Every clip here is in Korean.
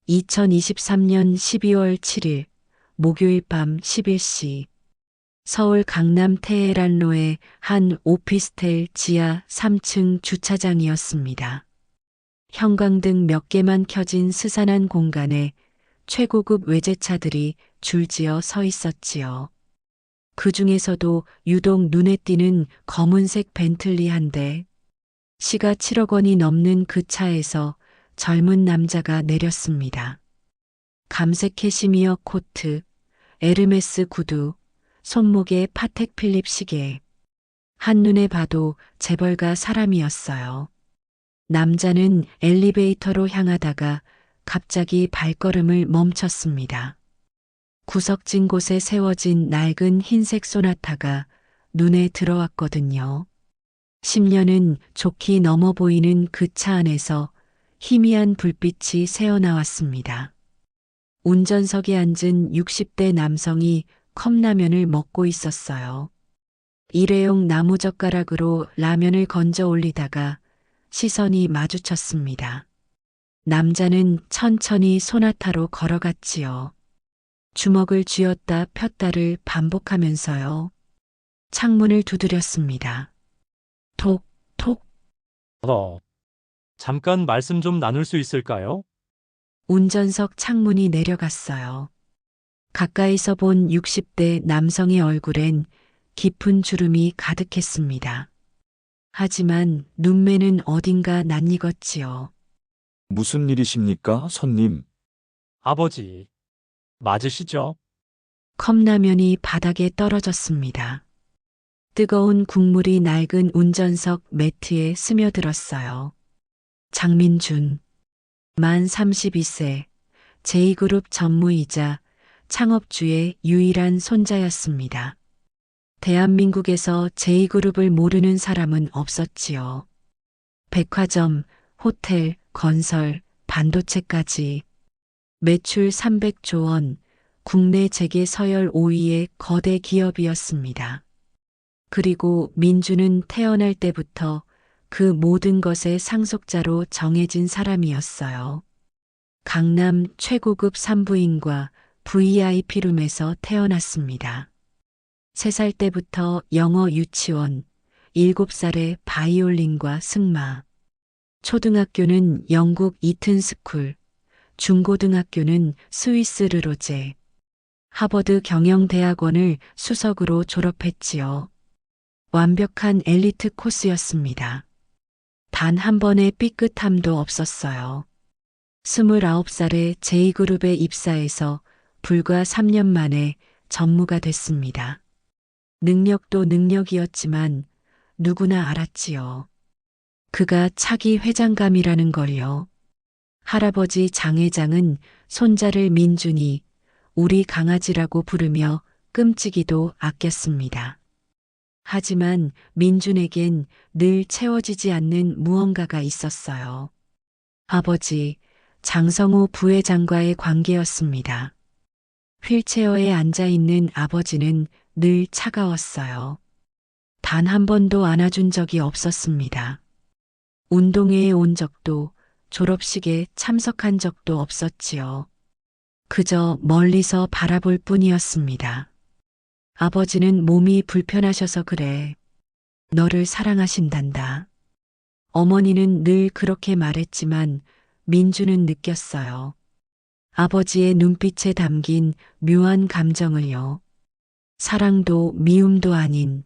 2023년 12월 7일 목요일 밤 11시 서울 강남 테헤란로의 한 오피스텔 지하 3층 주차장이었습니다. 형광등 몇 개만 켜진 스산한 공간에 최고급 외제차들이 줄지어 서 있었지요. 그 중에서도 유독 눈에 띄는 검은색 벤틀리 한 대. 시가 7억 원이 넘는 그 차에서 젊은 남자가 내렸습니다. 감색 캐시미어 코트, 에르메스 구두, 손목에 파텍 필립 시계. 한눈에 봐도 재벌가 사람이었어요. 남자는 엘리베이터로 향하다가 갑자기 발걸음을 멈췄습니다. 구석진 곳에 세워진 낡은 흰색 소나타가 눈에 들어왔거든요. 10년은 좋게 넘어 보이는 그 차 안에서 희미한 불빛이 새어나왔습니다. 운전석에 앉은 60대 남성이 컵라면을 먹고 있었어요. 일회용 나무젓가락으로 라면을 건져 올리다가 시선이 마주쳤습니다. 남자는 천천히 소나타로 걸어갔지요. 주먹을 쥐었다 폈다를 반복하면서요. 창문을 두드렸습니다. 톡, 톡. 잠깐 말씀 좀 나눌 수 있을까요? 운전석 창문이 내려갔어요. 가까이서 본 60대 남성의 얼굴엔 깊은 주름이 가득했습니다. 하지만 눈매는 어딘가 낯익었지요. 무슨 일이십니까, 손님? 아버지, 맞으시죠? 컵라면이 바닥에 떨어졌습니다. 뜨거운 국물이 낡은 운전석 매트에 스며들었어요. 장민준, 만 32세, 제2그룹 전무이자 창업주의 유일한 손자였습니다. 대한민국에서 제2그룹을 모르는 사람은 없었지요. 백화점, 호텔, 건설, 반도체까지 매출 300조 원, 국내 재계 서열 5위의 거대 기업이었습니다. 그리고 민주는 태어날 때부터 그 모든 것의 상속자로 정해진 사람이었어요. 강남 최고급 산부인과 VIP룸에서 태어났습니다. 3살 때부터 영어 유치원, 7살에 바이올린과 승마, 초등학교는 영국 이튼스쿨, 중고등학교는 스위스 르로제, 하버드 경영대학원을 수석으로 졸업했지요. 완벽한 엘리트 코스였습니다. 단 한 번의 삐끗함도 없었어요. 29살에 제2그룹에 입사해서 불과 3년 만에 전무가 됐습니다. 능력도 능력이었지만 누구나 알았지요. 그가 차기 회장감이라는 걸요. 할아버지 장 회장은 손자를 민준이 우리 강아지라고 부르며 끔찍이도 아꼈습니다. 하지만 민준에겐 늘 채워지지 않는 무언가가 있었어요. 아버지 장성호 부회장과의 관계였습니다. 휠체어에 앉아 있는 아버지는 늘 차가웠어요. 단 한 번도 안아준 적이 없었습니다. 운동회에 온 적도 졸업식에 참석한 적도 없었지요. 그저 멀리서 바라볼 뿐이었습니다. 아버지는 몸이 불편하셔서 그래. 너를 사랑하신단다. 어머니는 늘 그렇게 말했지만 민주는 느꼈어요. 아버지의 눈빛에 담긴 묘한 감정을요. 사랑도 미움도 아닌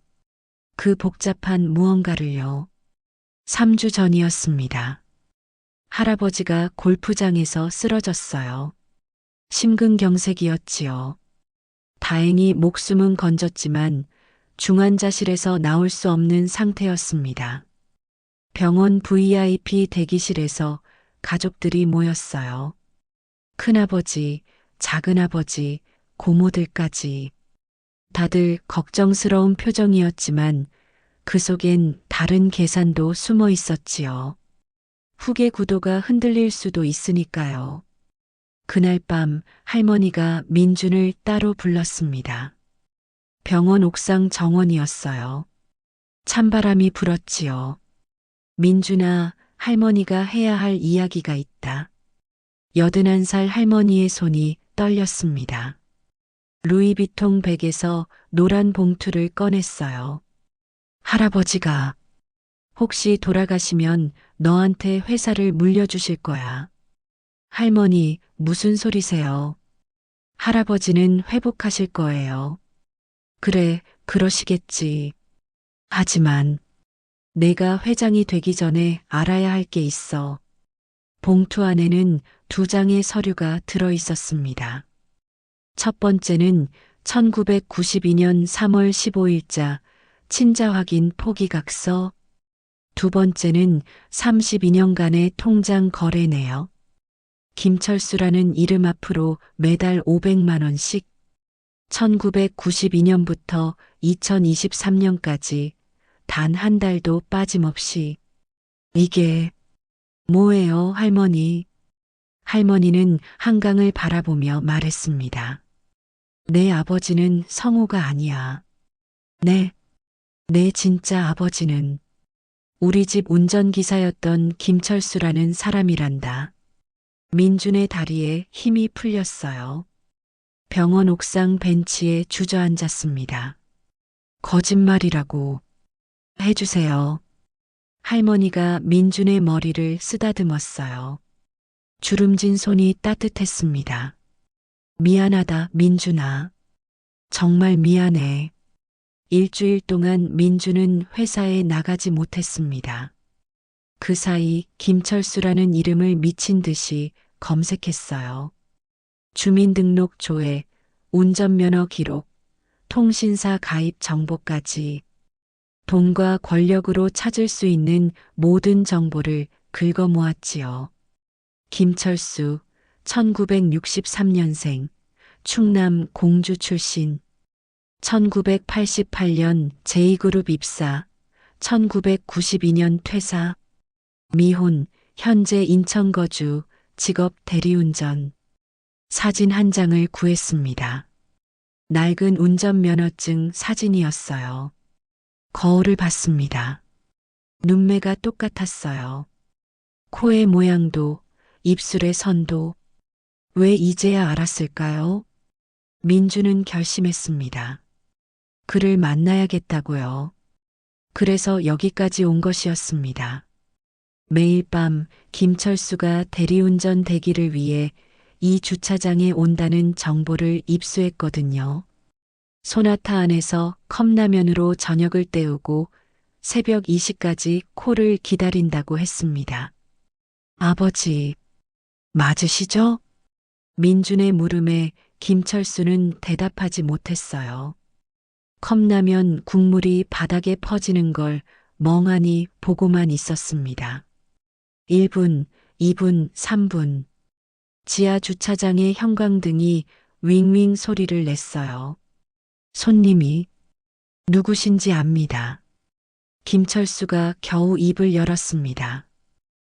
그 복잡한 무언가를요. 3주 전이었습니다. 할아버지가 골프장에서 쓰러졌어요. 심근경색이었지요. 다행히 목숨은 건졌지만 중환자실에서 나올 수 없는 상태였습니다. 병원 VIP 대기실에서 가족들이 모였어요. 큰아버지, 작은아버지, 고모들까지. 다들 걱정스러운 표정이었지만 그 속엔 다른 계산도 숨어 있었지요. 후계 구도가 흔들릴 수도 있으니까요. 그날 밤 할머니가 민준을 따로 불렀습니다. 병원 옥상 정원이었어요. 찬바람이 불었지요. 민준아, 할머니가 해야 할 이야기가 있다. 81살 할머니의 손이 떨렸습니다. 루이비통 백에서 노란 봉투를 꺼냈어요. 할아버지가 혹시 돌아가시면 너한테 회사를 물려주실 거야. 할머니, 무슨 소리세요? 할아버지는 회복하실 거예요. 그래, 그러시겠지. 하지만 내가 회장이 되기 전에 알아야 할 게 있어. 봉투 안에는 2장의 서류가 들어 있었습니다. 첫 번째는 1992년 3월 15일자 친자 확인 포기각서, 두 번째는 32년간의 통장 거래 내역. 김철수라는 이름 앞으로 매달 500만 원씩 1992년부터 2023년까지 단 한 달도 빠짐없이. 이게 뭐예요, 할머니? 할머니는 한강을 바라보며 말했습니다. 내 아버지는 성우가 아니야. 내 진짜 아버지는 우리 집 운전기사였던 김철수라는 사람이란다. 민준의 다리에 힘이 풀렸어요. 병원 옥상 벤치에 주저앉았습니다. 거짓말이라고 해주세요. 할머니가 민준의 머리를 쓰다듬었어요. 주름진 손이 따뜻했습니다. 미안하다, 민준아. 정말 미안해. 일주일 동안 민준은 회사에 나가지 못했습니다. 그 사이 김철수라는 이름을 미친 듯이 검색했어요. 주민등록조회, 운전면허 기록, 통신사 가입 정보까지 돈과 권력으로 찾을 수 있는 모든 정보를 긁어 모았지요. 김철수, 1963년생, 충남 공주 출신, 1988년 제2그룹 입사, 1992년 퇴사, 미혼, 현재 인천 거주, 직업 대리운전. 사진 한 장을 구했습니다. 낡은 운전면허증 사진이었어요. 거울을 봤습니다. 눈매가 똑같았어요. 코의 모양도, 입술의 선도. 왜 이제야 알았을까요? 민주는 결심했습니다. 그를 만나야겠다고요. 그래서 여기까지 온 것이었습니다. 매일 밤 김철수가 대리운전 대기를 위해 이 주차장에 온다는 정보를 입수했거든요. 소나타 안에서 컵라면으로 저녁을 때우고 새벽 2시까지 콜을 기다린다고 했습니다. 아버지, 맞으시죠? 민준의 물음에 김철수는 대답하지 못했어요. 컵라면 국물이 바닥에 퍼지는 걸 멍하니 보고만 있었습니다. 1분, 2분, 3분. 지하 주차장의 형광등이 윙윙 소리를 냈어요. 손님이 누구신지 압니다. 김철수가 겨우 입을 열었습니다.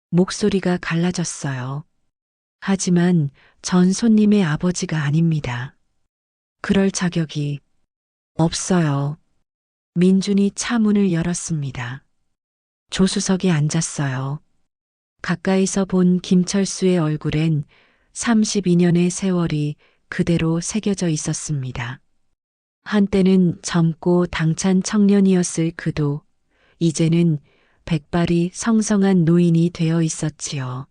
목소리가 갈라졌어요. 하지만 전 손님의 아버지가 아닙니다. 그럴 자격이 없어요. 민준이 차 문을 열었습니다. 조수석에 앉았어요. 가까이서 본 김철수의 얼굴엔 32년의 세월이 그대로 새겨져 있었습니다. 한때는 젊고 당찬 청년이었을 그도 이제는 백발이 성성한 노인이 되어 있었지요.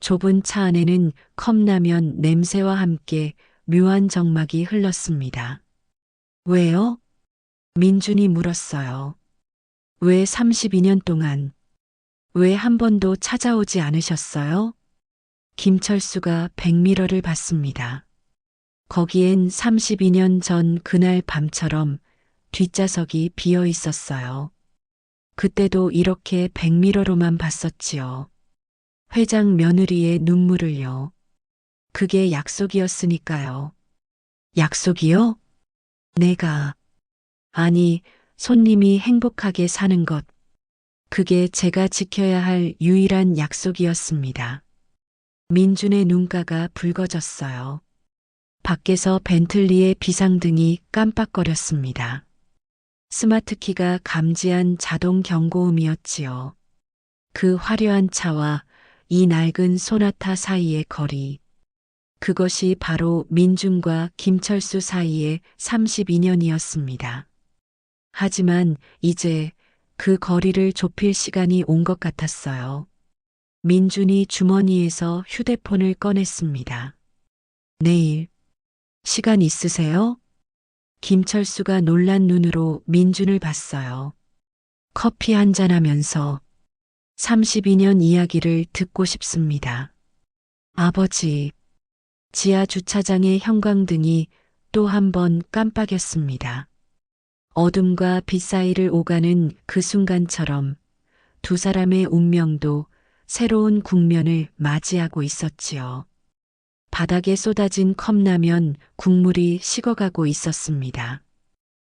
좁은 차 안에는 컵라면 냄새와 함께 묘한 정막이 흘렀습니다. 왜요? 민준이 물었어요. 왜 32년 동안, 왜 한 번도 찾아오지 않으셨어요? 김철수가 백미러를 봤습니다. 거기엔 32년 전 그날 밤처럼 뒷좌석이 비어 있었어요. 그때도 이렇게 백미러로만 봤었지요. 회장 며느리의 눈물을요. 그게 약속이었으니까요. 약속이요? 아니, 손님이 행복하게 사는 것. 그게 제가 지켜야 할 유일한 약속이었습니다. 민준의 눈가가 붉어졌어요. 밖에서 벤틀리의 비상등이 깜빡거렸습니다. 스마트키가 감지한 자동 경고음이었지요. 그 화려한 차와 이 낡은 소나타 사이의 거리. 그것이 바로 민준과 김철수 사이의 32년이었습니다. 하지만 이제 그 거리를 좁힐 시간이 온 것 같았어요. 민준이 주머니에서 휴대폰을 꺼냈습니다. 내일, 시간 있으세요? 김철수가 놀란 눈으로 민준을 봤어요. 커피 한잔 하면서 32년 이야기를 듣고 싶습니다. 아버지, 지하 주차장의 형광등이 또 한 번 깜빡였습니다. 어둠과 빛 사이를 오가는 그 순간처럼 두 사람의 운명도 새로운 국면을 맞이하고 있었지요. 바닥에 쏟아진 컵라면 국물이 식어가고 있었습니다.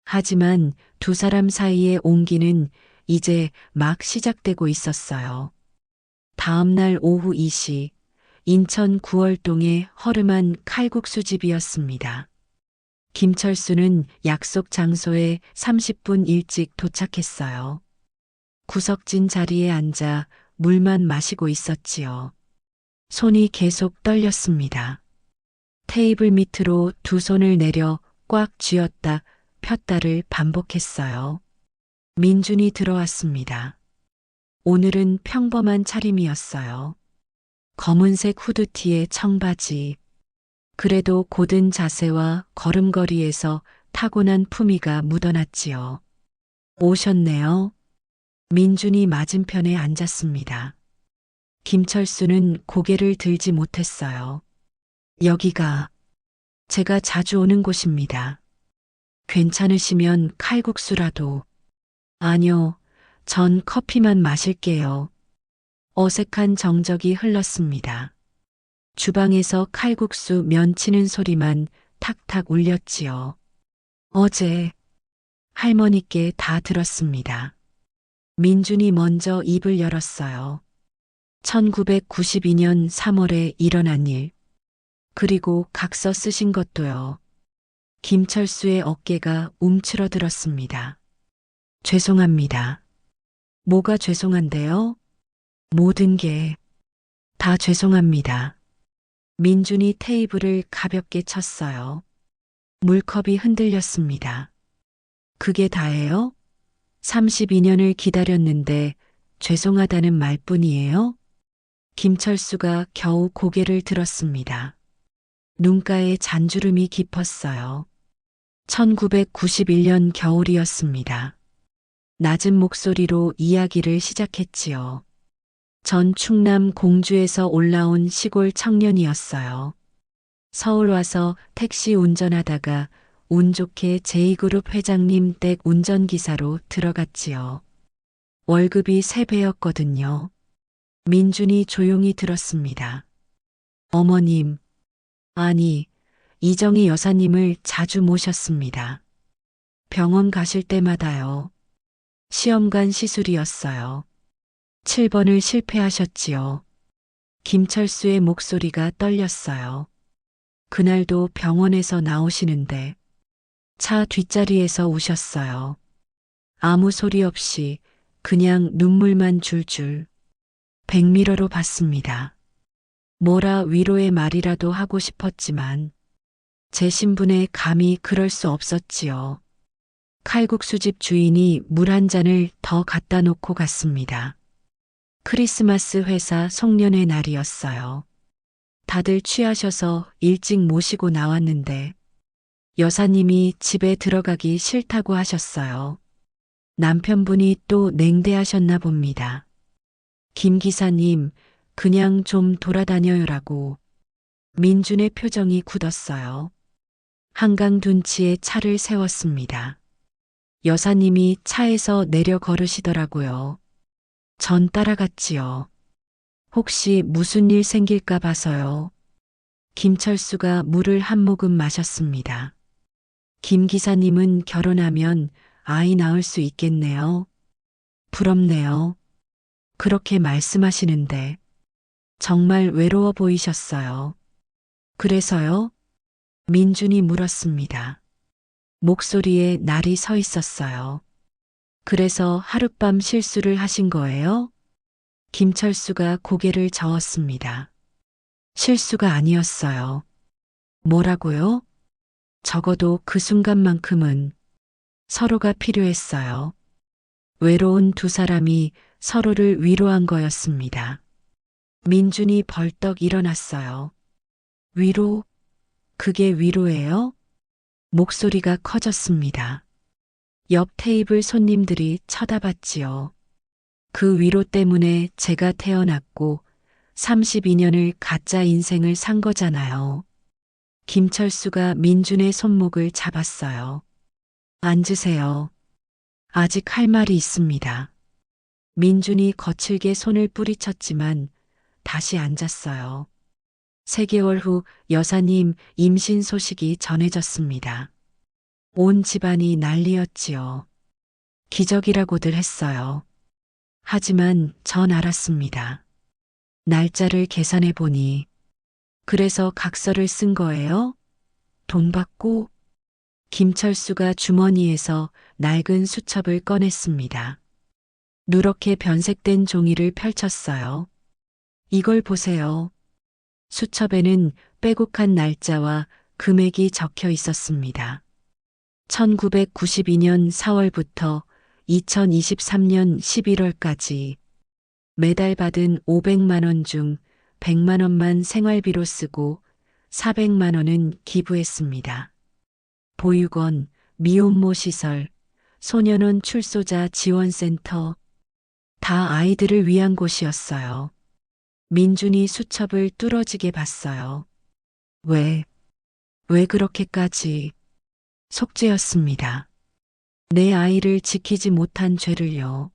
하지만 두 사람 사이의 온기는 이제 막 시작되고 있었어요. 다음 날 오후 2시, 인천 구월동의 허름한 칼국수집이었습니다. 김철수는 약속 장소에 30분 일찍 도착했어요. 구석진 자리에 앉아 물만 마시고 있었지요. 손이 계속 떨렸습니다. 테이블 밑으로 두 손을 내려 꽉 쥐었다 폈다를 반복했어요. 민준이 들어왔습니다. 오늘은 평범한 차림이었어요. 검은색 후드티에 청바지. 그래도 고든 자세와 걸음걸이에서 타고난 품위가 묻어났지요. 오셨네요. 민준이 맞은편에 앉았습니다. 김철수는 고개를 들지 못했어요. 여기가 제가 자주 오는 곳입니다. 괜찮으시면 칼국수라도. 아니요, 전 커피만 마실게요. 어색한 정적이 흘렀습니다. 주방에서 칼국수 면 치는 소리만 탁탁 울렸지요. 어제 할머니께 다 들었습니다. 민준이 먼저 입을 열었어요. 1992년 3월에 일어난 일. 그리고 각서 쓰신 것도요. 김철수의 어깨가 움츠러들었습니다. 죄송합니다. 뭐가 죄송한데요? 모든 게 다 죄송합니다. 민준이 테이블을 가볍게 쳤어요. 물컵이 흔들렸습니다. 그게 다예요? 32년을 기다렸는데 죄송하다는 말뿐이에요? 김철수가 겨우 고개를 들었습니다. 눈가에 잔주름이 깊었어요. 1991년 겨울이었습니다. 낮은 목소리로 이야기를 시작했지요. 전 충남 공주에서 올라온 시골 청년이었어요. 서울 와서 택시 운전하다가 운 좋게 제2그룹 회장님 댁 운전기사로 들어갔지요. 월급이 3배였거든요. 민준이 조용히 들었습니다. 어머님, 아니, 이정희 여사님을 자주 모셨습니다. 병원 가실 때마다요. 시험관 시술이었어요. 7번을 실패하셨지요. 김철수의 목소리가 떨렸어요. 그날도 병원에서 나오시는데 차 뒷자리에서 우셨어요. 아무 소리 없이 그냥 눈물만 줄줄. 백미러로 봤습니다. 뭐라 위로의 말이라도 하고 싶었지만 제 신분에 감히 그럴 수 없었지요. 칼국수집 주인이 물 한 잔을 더 갖다 놓고 갔습니다. 크리스마스 회사 송년회 날이었어요. 다들 취하셔서 일찍 모시고 나왔는데 여사님이 집에 들어가기 싫다고 하셨어요. 남편분이 또 냉대하셨나 봅니다. 김 기사님, 그냥 좀 돌아다녀요라고. 민준의 표정이 굳었어요. 한강 둔치에 차를 세웠습니다. 여사님이 차에서 내려 걸으시더라고요. 전 따라갔지요. 혹시 무슨 일 생길까 봐서요. 김철수가 물을 한 모금 마셨습니다. 김 기사님은 결혼하면 아이 낳을 수 있겠네요. 부럽네요. 그렇게 말씀하시는데 정말 외로워 보이셨어요. 그래서요? 민준이 물었습니다. 목소리에 날이 서 있었어요. 그래서 하룻밤 실수를 하신 거예요? 김철수가 고개를 저었습니다. 실수가 아니었어요. 뭐라고요? 적어도 그 순간만큼은 서로가 필요했어요. 외로운 두 사람이 서로를 위로한 거였습니다. 민준이 벌떡 일어났어요. 위로? 그게 위로예요? 목소리가 커졌습니다. 옆 테이블 손님들이 쳐다봤지요. 그 위로 때문에 제가 태어났고 32년을 가짜 인생을 산 거잖아요. 김철수가 민준의 손목을 잡았어요. 앉으세요. 아직 할 말이 있습니다. 민준이 거칠게 손을 뿌리쳤지만 다시 앉았어요. 3개월 후 여사님 임신 소식이 전해졌습니다. 온 집안이 난리였지요. 기적이라고들 했어요. 하지만 전 알았습니다. 날짜를 계산해 보니 그래서 각서를 쓴 거예요? 돈 받고? 김철수가 주머니에서 낡은 수첩을 꺼냈습니다. 누렇게 변색된 종이를 펼쳤어요. 이걸 보세요. 수첩에는 빼곡한 날짜와 금액이 적혀 있었습니다. 1992년 4월부터 2023년 11월까지 매달 받은 500만 원 중 100만 원만 생활비로 쓰고 400만 원은 기부했습니다. 보육원, 미혼모 시설, 소년원 출소자 지원센터, 다 아이들을 위한 곳이었어요. 민준이 수첩을 뚫어지게 봤어요. 왜 그렇게까지? 속죄였습니다. 내 아이를 지키지 못한 죄를요.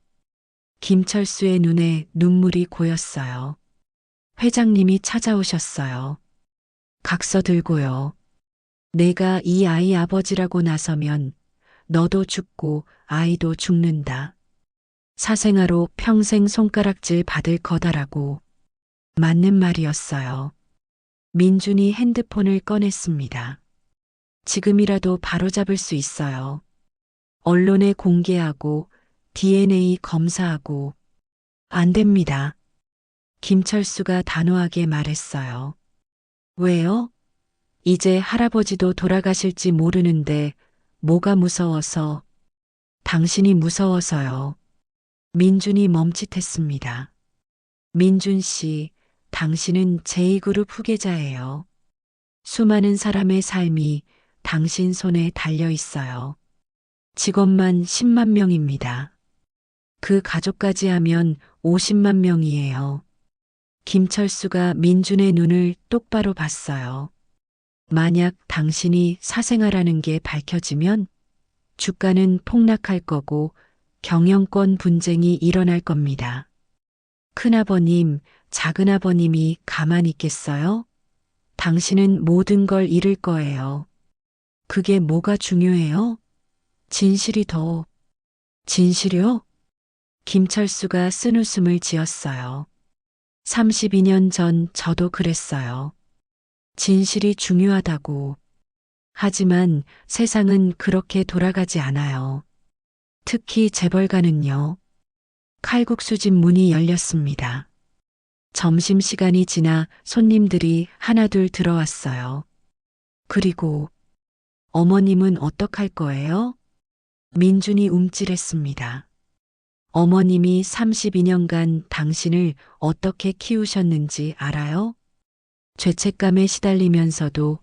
김철수의 눈에 눈물이 고였어요. 회장님이 찾아오셨어요. 각서 들고요. 내가 이 아이 아버지라고 나서면 너도 죽고 아이도 죽는다. 사생아로 평생 손가락질 받을 거다라고. 맞는 말이었어요. 민준이 핸드폰을 꺼냈습니다. 지금이라도 바로잡을 수 있어요. 언론에 공개하고 DNA 검사하고. 안 됩니다. 김철수가 단호하게 말했어요. 왜요? 이제 할아버지도 돌아가실지 모르는데 뭐가 무서워서? 당신이 무서워서요. 민준이 멈칫했습니다. 민준 씨, 당신은 제2그룹 후계자예요. 수많은 사람의 삶이 당신 손에 달려 있어요. 직원만 10만 명입니다. 그 가족까지 하면 50만 명이에요. 김철수가 민준의 눈을 똑바로 봤어요. 만약 당신이 사생아라는 게 밝혀지면 주가는 폭락할 거고 경영권 분쟁이 일어날 겁니다. 큰아버님, 작은아버님이 가만히 있겠어요? 당신은 모든 걸 잃을 거예요. 그게 뭐가 중요해요? 진실이 더. 진실이요? 김철수가 쓴웃음을 지었어요. 32년 전 저도 그랬어요. 진실이 중요하다고. 하지만 세상은 그렇게 돌아가지 않아요. 특히 재벌가는요. 칼국수집 문이 열렸습니다. 점심시간이 지나 손님들이 하나둘 들어왔어요. 그리고 어머님은 어떡할 거예요? 민준이 움찔했습니다. 어머님이 32년간 당신을 어떻게 키우셨는지 알아요? 죄책감에 시달리면서도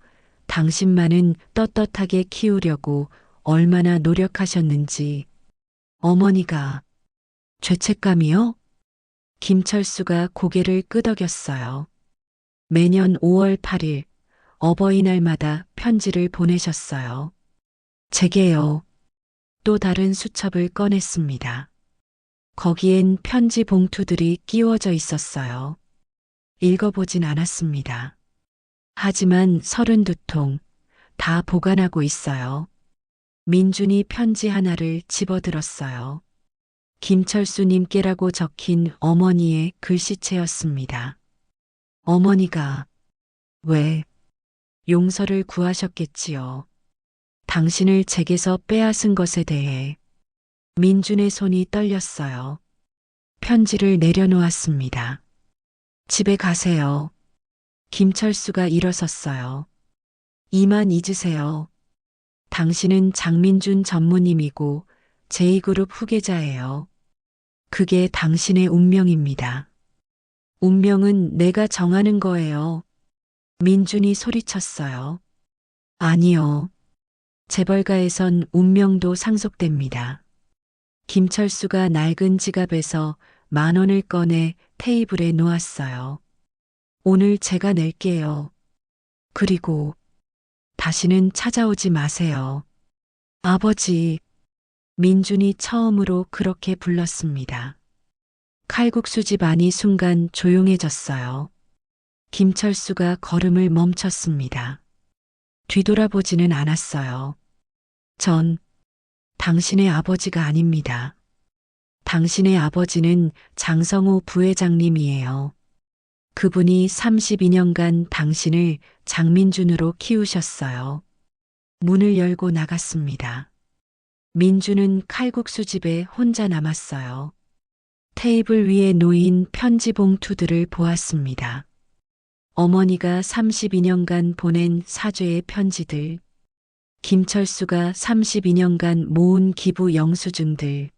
당신만은 떳떳하게 키우려고 얼마나 노력하셨는지. 어머니가 죄책감이요? 김철수가 고개를 끄덕였어요. 매년 5월 8일 어버이날마다 편지를 보내셨어요. 제게요. 또 다른 수첩을 꺼냈습니다. 거기엔 편지 봉투들이 끼워져 있었어요. 읽어보진 않았습니다. 하지만 32통 다 보관하고 있어요. 민준이 편지 하나를 집어들었어요. 김철수님께라고 적힌 어머니의 글씨체였습니다. 어머니가 왜 용서를 구하셨겠지요. 당신을 제게서 빼앗은 것에 대해. 민준의 손이 떨렸어요. 편지를 내려놓았습니다. 집에 가세요. 김철수가 일어섰어요. 이만 잊으세요. 당신은 장민준 전무님이고 제2그룹 후계자예요. 그게 당신의 운명입니다. 운명은 내가 정하는 거예요. 민준이 소리쳤어요. 아니요. 재벌가에선 운명도 상속됩니다. 김철수가 낡은 지갑에서 10,000원을 꺼내 테이블에 놓았어요. 오늘 제가 낼게요. 그리고 다시는 찾아오지 마세요. 아버지, 민준이 처음으로 그렇게 불렀습니다. 칼국수 집 안이 순간 조용해졌어요. 김철수가 걸음을 멈췄습니다. 뒤돌아보지는 않았어요. 전 당신의 아버지가 아닙니다. 당신의 아버지는 장성호 부회장님이에요. 그분이 32년간 당신을 장민준으로 키우셨어요. 문을 열고 나갔습니다. 민준은 칼국수 집에 혼자 남았어요. 테이블 위에 놓인 편지 봉투들을 보았습니다. 어머니가 32년간 보낸 사죄의 편지들, 김철수가 32년간 모은 기부 영수증들,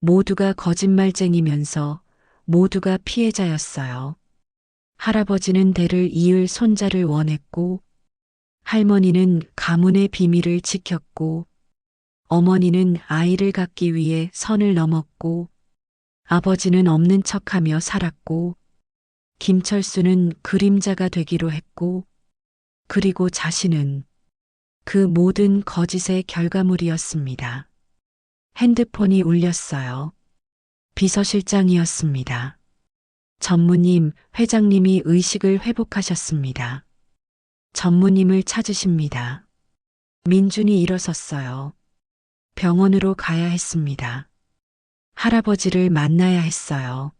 모두가 거짓말쟁이면서 모두가 피해자였어요. 할아버지는 대를 이을 손자를 원했고, 할머니는 가문의 비밀을 지켰고, 어머니는 아이를 갖기 위해 선을 넘었고, 아버지는 없는 척하며 살았고, 김철수는 그림자가 되기로 했고, 그리고 자신은 그 모든 거짓의 결과물이었습니다. 핸드폰이 울렸어요. 비서실장이었습니다. 전무님, 회장님이 의식을 회복하셨습니다. 전무님을 찾으십니다. 민준이 일어섰어요. 병원으로 가야 했습니다. 할아버지를 만나야 했어요.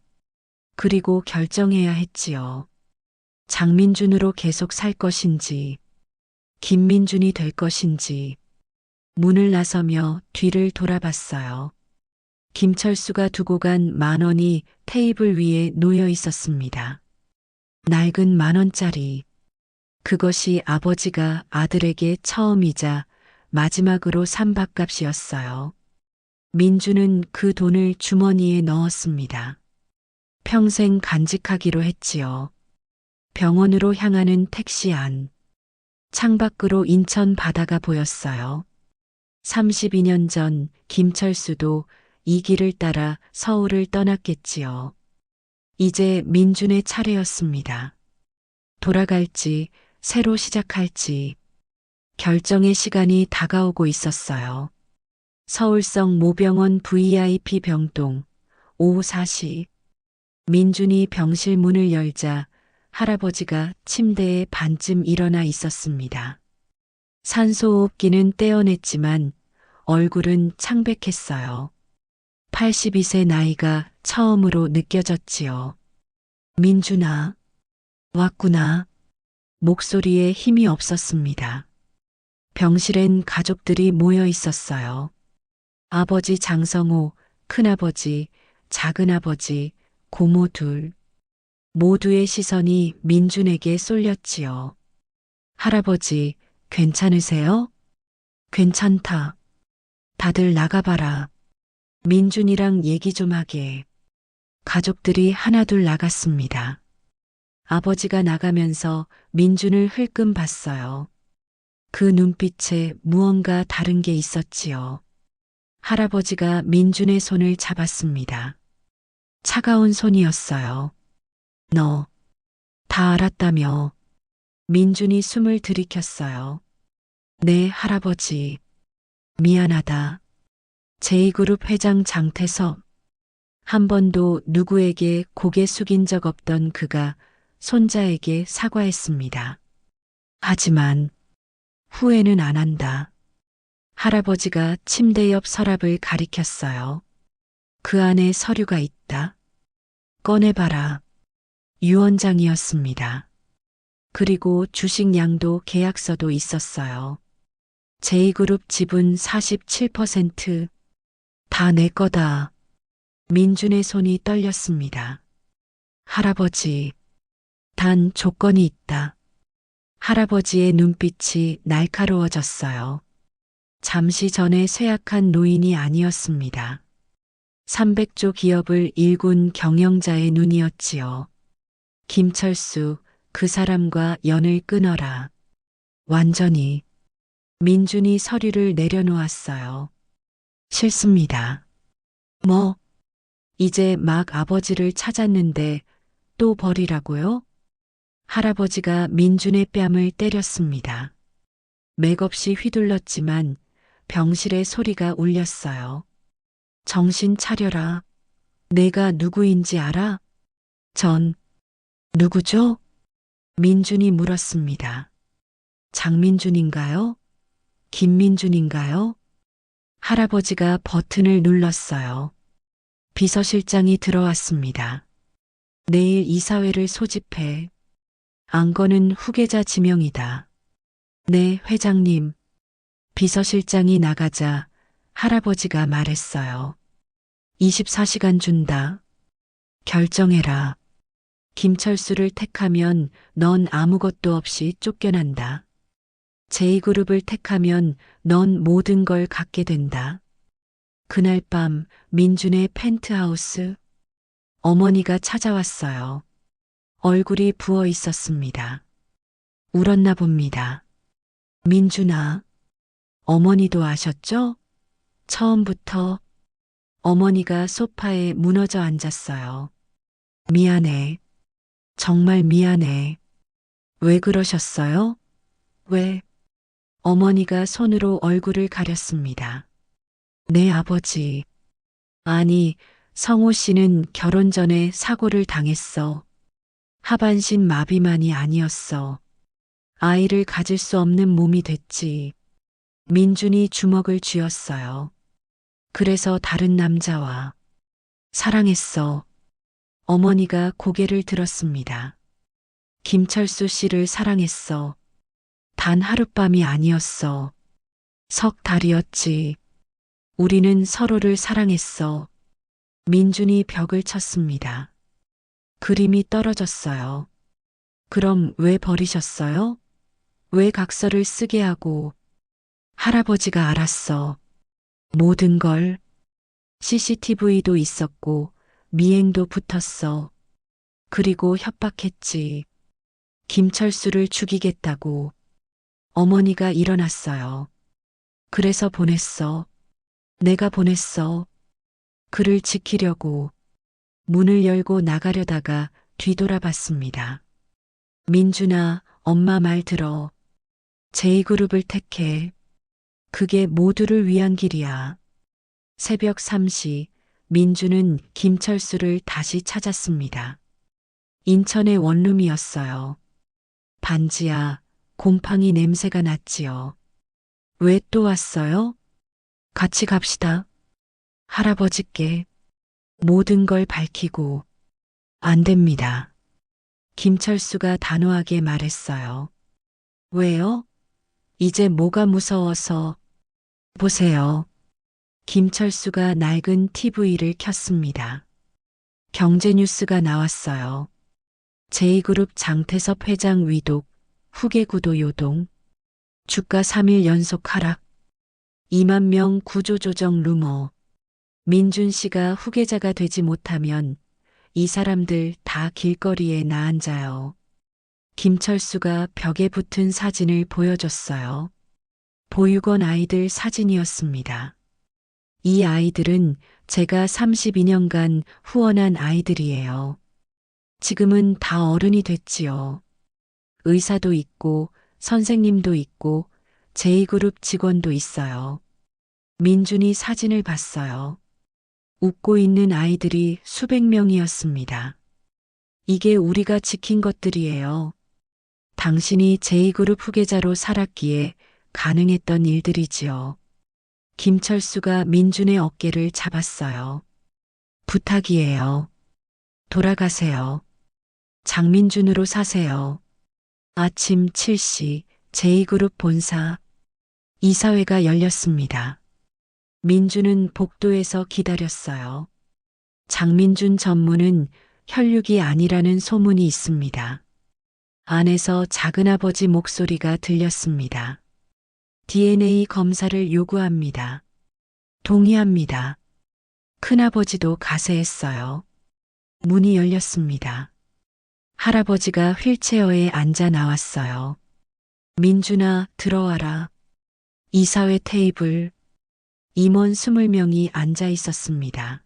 그리고 결정해야 했지요. 장민준으로 계속 살 것인지, 김민준이 될 것인지, 문을 나서며 뒤를 돌아봤어요. 김철수가 두고 간 10,000원이 테이블 위에 놓여 있었습니다. 낡은 10,000원짜리. 그것이 아버지가 아들에게 처음이자 마지막으로 산 밥값이었어요. 민주는 그 돈을 주머니에 넣었습니다. 평생 간직하기로 했지요. 병원으로 향하는 택시 안. 창밖으로 인천 바다가 보였어요. 32년 전 김철수도 이 길을 따라 서울을 떠났겠지요. 이제 민준의 차례였습니다. 돌아갈지, 새로 시작할지, 결정의 시간이 다가오고 있었어요. 서울성 모병원 VIP 병동, 오후 4시. 민준이 병실 문을 열자 할아버지가 침대에 반쯤 일어나 있었습니다. 산소호흡기는 떼어냈지만 얼굴은 창백했어요. 82세 나이가 처음으로 느껴졌지요. 민준아, 왔구나. 목소리에 힘이 없었습니다. 병실엔 가족들이 모여 있었어요. 아버지 장성호, 큰아버지, 작은아버지, 고모 둘. 모두의 시선이 민준에게 쏠렸지요. 할아버지, 괜찮으세요? 괜찮다. 다들 나가봐라. 민준이랑 얘기 좀 하게. 가족들이 하나둘 나갔습니다. 아버지가 나가면서 민준을 흘끔 봤어요. 그 눈빛에 무언가 다른 게 있었지요. 할아버지가 민준의 손을 잡았습니다. 차가운 손이었어요. 너, 다 알았다며. 민준이 숨을 들이켰어요. 네, 할아버지. 미안하다. 제2그룹 회장 장태섭. 한 번도 누구에게 고개 숙인 적 없던 그가 손자에게 사과했습니다. 하지만 후회는 안 한다. 할아버지가 침대 옆 서랍을 가리켰어요. 그 안에 서류가 있다. 꺼내봐라. 유언장이었습니다. 그리고 주식량도 계약서도 있었어요. 제2그룹 지분 47%. 다 내 거다. 민준의 손이 떨렸습니다. 할아버지, 단 조건이 있다. 할아버지의 눈빛이 날카로워졌어요. 잠시 전에 쇠약한 노인이 아니었습니다. 300조 기업을 일군 경영자의 눈이었지요. 김철수, 그 사람과 연을 끊어라. 완전히. 민준이 서류를 내려놓았어요. 싫습니다. 뭐? 이제 막 아버지를 찾았는데 또 버리라고요? 할아버지가 민준의 뺨을 때렸습니다. 맥없이 휘둘렀지만 병실의 소리가 울렸어요. 정신 차려라. 내가 누구인지 알아? 전 누구죠? 민준이 물었습니다. 장민준인가요? 김민준인가요? 할아버지가 버튼을 눌렀어요. 비서실장이 들어왔습니다. 내일 이사회를 소집해. 안건은 후계자 지명이다. 네, 회장님. 비서실장이 나가자 할아버지가 말했어요. 24시간 준다. 결정해라. 김철수를 택하면 넌 아무것도 없이 쫓겨난다. 제2그룹을 택하면 넌 모든 걸 갖게 된다. 그날 밤 민준의 펜트하우스. 어머니가 찾아왔어요. 얼굴이 부어 있었습니다. 울었나 봅니다. 민준아, 어머니도 아셨죠? 처음부터. 어머니가 소파에 무너져 앉았어요. 미안해. 정말 미안해. 왜 그러셨어요? 왜? 어머니가 손으로 얼굴을 가렸습니다. 내 아버지. 아니, 성호 씨는 결혼 전에 사고를 당했어. 하반신 마비만이 아니었어. 아이를 가질 수 없는 몸이 됐지. 민준이 주먹을 쥐었어요. 그래서 다른 남자와 사랑했어. 어머니가 고개를 들었습니다. 김철수 씨를 사랑했어. 단 하룻밤이 아니었어. 석 달이었지. 우리는 서로를 사랑했어. 민준이 벽을 쳤습니다. 그림이 떨어졌어요. 그럼 왜 버리셨어요? 왜 각서를 쓰게 하고? 할아버지가 알았어. 모든 걸. CCTV도 있었고 미행도 붙었어. 그리고 협박했지. 김철수를 죽이겠다고. 어머니가 일어났어요. 그래서 보냈어. 내가 보냈어. 그를 지키려고. 문을 열고 나가려다가 뒤돌아봤습니다. 민준아, 엄마 말 들어. 제2그룹을 택해. 그게 모두를 위한 길이야. 새벽 3시 민준은 김철수를 다시 찾았습니다. 인천의 원룸이었어요. 반지하, 곰팡이 냄새가 났지요. 왜 또 왔어요? 같이 갑시다. 할아버지께 모든 걸 밝히고. 안 됩니다. 김철수가 단호하게 말했어요. 왜요? 이제 뭐가 무서워서. 보세요. 김철수가 낡은 TV를 켰습니다. 경제뉴스가 나왔어요. 제2그룹 장태섭 회장 위독, 후계구도 요동. 주가 3일 연속 하락. 2만 명 구조조정 루머. 민준 씨가 후계자가 되지 못하면 이 사람들 다 길거리에 나앉아요. 김철수가 벽에 붙은 사진을 보여줬어요. 보육원 아이들 사진이었습니다. 이 아이들은 제가 32년간 후원한 아이들이에요. 지금은 다 어른이 됐지요. 의사도 있고 선생님도 있고 제2그룹 직원도 있어요. 민준이 사진을 봤어요. 웃고 있는 아이들이 수백 명이었습니다. 이게 우리가 지킨 것들이에요. 당신이 제2그룹 후계자로 살았기에 가능했던 일들이지요. 김철수가 민준의 어깨를 잡았어요. 부탁이에요. 돌아가세요. 장민준으로 사세요. 아침 7시 제2그룹 본사. 이사회가 열렸습니다. 민준은 복도에서 기다렸어요. 장민준 전무는 혈육이 아니라는 소문이 있습니다. 안에서 작은아버지 목소리가 들렸습니다. DNA 검사를 요구합니다. 동의합니다. 큰아버지도 가세했어요. 문이 열렸습니다. 할아버지가 휠체어에 앉아 나왔어요. 민준아, 들어와라. 이사회 테이블. 임원 20명이 앉아 있었습니다.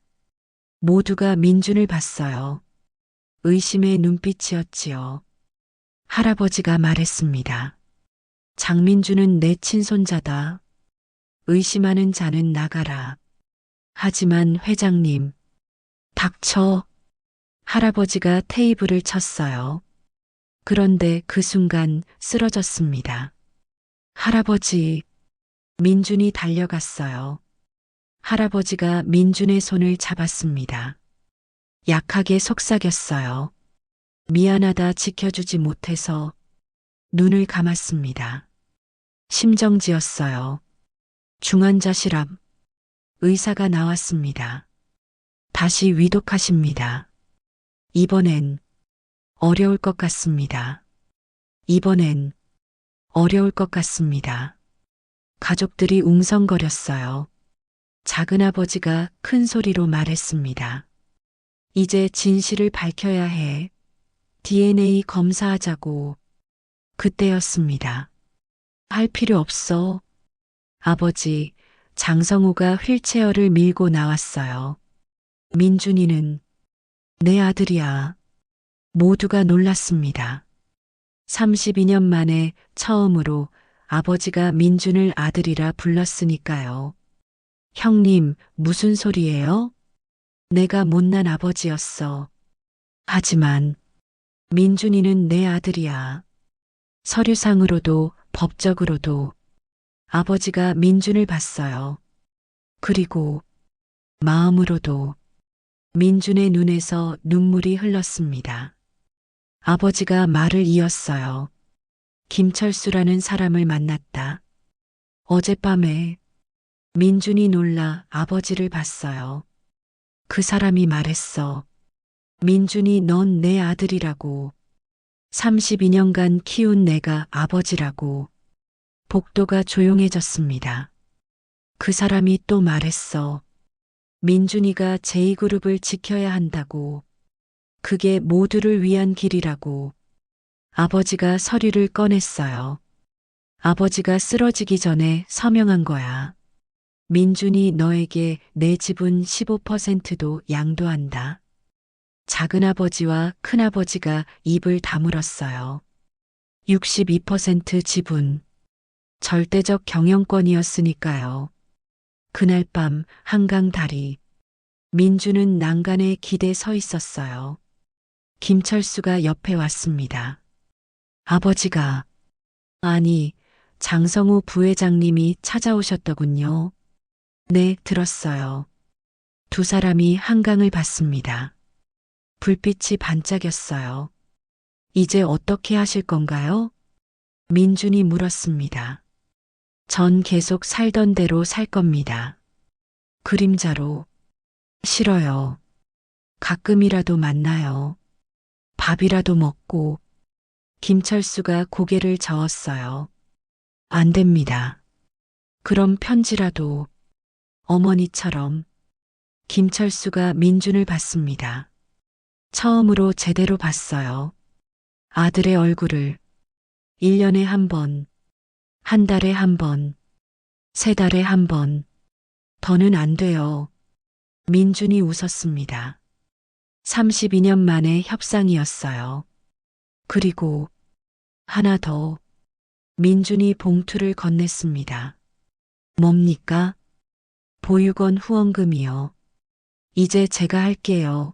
모두가 민준을 봤어요. 의심의 눈빛이었지요. 할아버지가 말했습니다. 장민준은 내 친손자다. 의심하는 자는 나가라. 하지만 회장님, 닥쳐. 할아버지가 테이블을 쳤어요. 그런데 그 순간 쓰러졌습니다. 할아버지, 민준이 달려갔어요. 할아버지가 민준의 손을 잡았습니다. 약하게 속삭였어요. 미안하다, 지켜주지 못해서. 눈을 감았습니다. 심정지었어요. 중환자실 앞. 의사가 나왔습니다. 다시 위독하십니다. 이번엔 어려울 것 같습니다. 이번엔 어려울 것 같습니다. 가족들이 웅성거렸어요. 작은아버지가 큰 소리로 말했습니다. 이제 진실을 밝혀야 해. DNA 검사하자고. 그때였습니다. 할 필요 없어. 아버지, 장성우가 휠체어를 밀고 나왔어요. 민준이는 내 아들이야. 모두가 놀랐습니다. 32년 만에 처음으로 아버지가 민준을 아들이라 불렀으니까요. 형님, 무슨 소리예요? 내가 못난 아버지였어. 하지만 민준이는 내 아들이야. 서류상으로도 법적으로도 아버지가 민준을 봤어요. 그리고 마음으로도 민준의 눈에서 눈물이 흘렀습니다. 아버지가 말을 이었어요. 김철수라는 사람을 만났다. 어젯밤에 민준이 놀라 아버지를 봤어요. 그 사람이 말했어. 민준이 넌 내 아들이라고. 32년간 키운 내가 아버지라고. 복도가 조용해졌습니다. 그 사람이 또 말했어. 민준이가 제2그룹을 지켜야 한다고. 그게 모두를 위한 길이라고. 아버지가 서류를 꺼냈어요. 아버지가 쓰러지기 전에 서명한 거야. 민준이 너에게 내 지분 15%도 양도한다. 작은아버지와 큰아버지가 입을 다물었어요. 62% 지분. 절대적 경영권이었으니까요. 그날 밤 한강 다리. 민준은 난간에 기대 서 있었어요. 김철수가 옆에 왔습니다. 아버지가, 아니, 장성우 부회장님이 찾아오셨더군요. 네, 들었어요. 두 사람이 한강을 봤습니다. 불빛이 반짝였어요. 이제 어떻게 하실 건가요? 민준이 물었습니다. 전 계속 살던 대로 살 겁니다. 그림자로. 싫어요. 가끔이라도 만나요. 밥이라도 먹고. 김철수가 고개를 저었어요. 안 됩니다. 그럼 편지라도. 어머니처럼. 김철수가 민준을 봤습니다. 처음으로 제대로 봤어요. 아들의 얼굴을. 1년에 한 번, 한 달에 한 번, 3달에 한 번. 더는 안 돼요. 민준이 웃었습니다. 32년 만의 협상이었어요. 그리고 하나 더. 민준이 봉투를 건넸습니다. 뭡니까? 보육원 후원금이요. 이제 제가 할게요.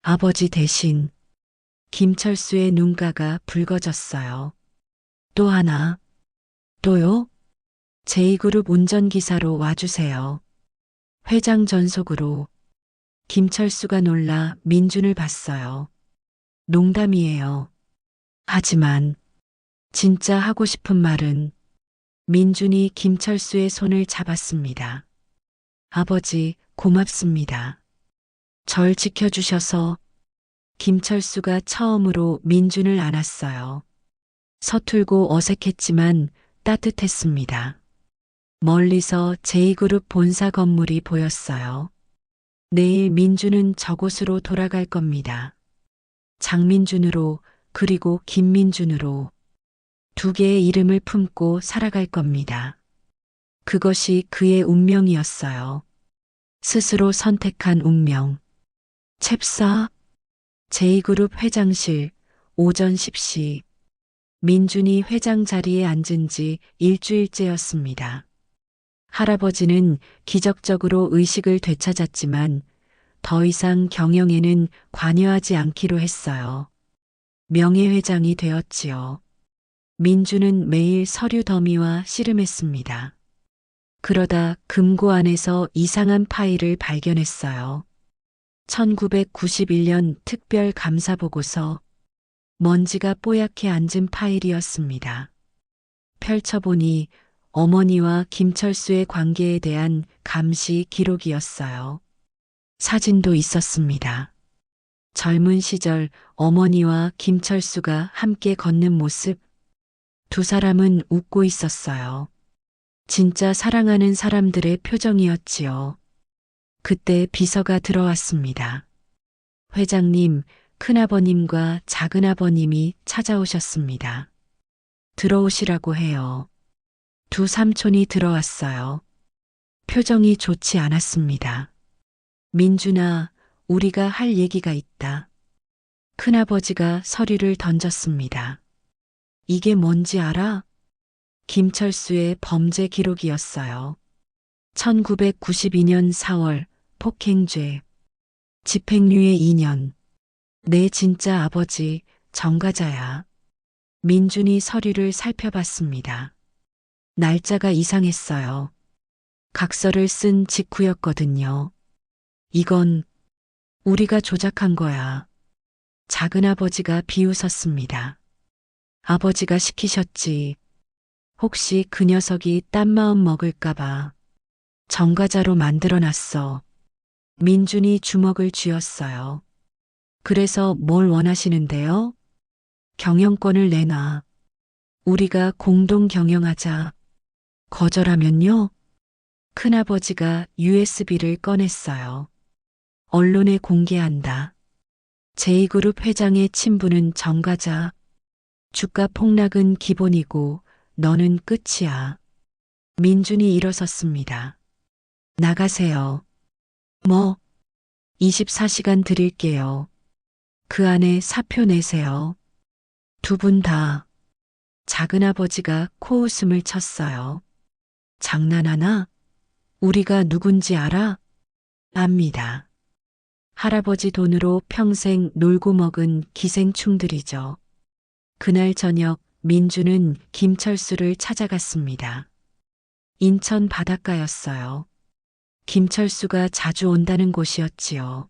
아버지 대신. 김철수의 눈가가 붉어졌어요. 또 하나. 또요? 제2그룹 운전기사로 와주세요. 회장 전속으로. 김철수가 놀라 민준을 봤어요. 농담이에요. 하지만 진짜 하고 싶은 말은. 민준이 김철수의 손을 잡았습니다. 아버지, 고맙습니다. 절 지켜주셔서 김철수가 처음으로 민준을 안았어요. 서툴고 어색했지만 따뜻했습니다. 멀리서 제2그룹 본사 건물이 보였어요. 내일 민준은 저곳으로 돌아갈 겁니다. 장민준으로 그리고 김민준으로 두 개의 이름을 품고 살아갈 겁니다. 그것이 그의 운명이었어요. 스스로 선택한 운명. 챕사 제2그룹 회장실 오전 10시 민준이 회장 자리에 앉은 지 일주일째였습니다. 할아버지는 기적적으로 의식을 되찾았지만 더 이상 경영에는 관여하지 않기로 했어요. 명예회장이 되었지요. 민준은 매일 서류 더미와 씨름했습니다. 그러다 금고 안에서 이상한 파일을 발견했어요. 1991년 특별 감사 보고서 먼지가 뽀얗게 앉은 파일이었습니다. 펼쳐보니 어머니와 김철수의 관계에 대한 감시 기록이었어요. 사진도 있었습니다. 젊은 시절 어머니와 김철수가 함께 걷는 모습. 두 사람은 웃고 있었어요. 진짜 사랑하는 사람들의 표정이었지요. 그때 비서가 들어왔습니다. 회장님, 큰아버님과 작은아버님이 찾아오셨습니다. 들어오시라고 해요. 두 삼촌이 들어왔어요. 표정이 좋지 않았습니다. 민준아, 우리가 할 얘기가 있다. 큰아버지가 서류를 던졌습니다. 이게 뭔지 알아? 김철수의 범죄 기록이었어요. 1992년 4월 폭행죄. 집행유예 2년. 내 진짜 아버지 정가자야. 민준이 서류를 살펴봤습니다. 날짜가 이상했어요. 각서를 쓴 직후였거든요. 이건 우리가 조작한 거야. 작은아버지가 비웃었습니다. 아버지가 시키셨지. 혹시 그 녀석이 딴 마음 먹을까봐 정가자로 만들어놨어. 민준이 주먹을 쥐었어요. 그래서 뭘 원하시는데요? 경영권을 내놔. 우리가 공동 경영하자. 거절하면요? 큰아버지가 USB를 꺼냈어요. 언론에 공개한다. 제2그룹 회장의 친부는 정가자. 주가 폭락은 기본이고 너는 끝이야. 민준이 일어섰습니다. 나가세요. 뭐? 24시간 드릴게요. 그 안에 사표 내세요. 두 분 다. 작은아버지가 코웃음을 쳤어요. 장난하나? 우리가 누군지 알아? 압니다. 할아버지 돈으로 평생 놀고 먹은 기생충들이죠. 그날 저녁 민주는 김철수를 찾아갔습니다. 인천 바닷가였어요. 김철수가 자주 온다는 곳이었지요.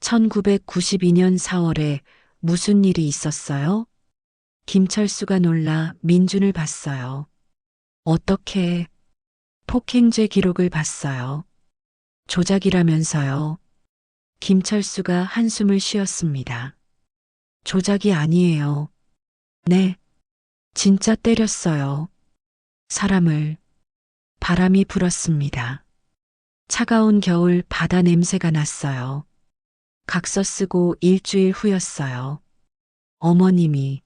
1992년 4월에 무슨 일이 있었어요? 김철수가 놀라 민준을 봤어요. 어떻게? 폭행죄 기록을 봤어요. 조작이라면서요. 김철수가 한숨을 쉬었습니다. 조작이 아니에요. 네. 진짜 때렸어요. 사람을. 바람이 불었습니다. 차가운 겨울 바다 냄새가 났어요. 각서 쓰고 일주일 후였어요. 어머님이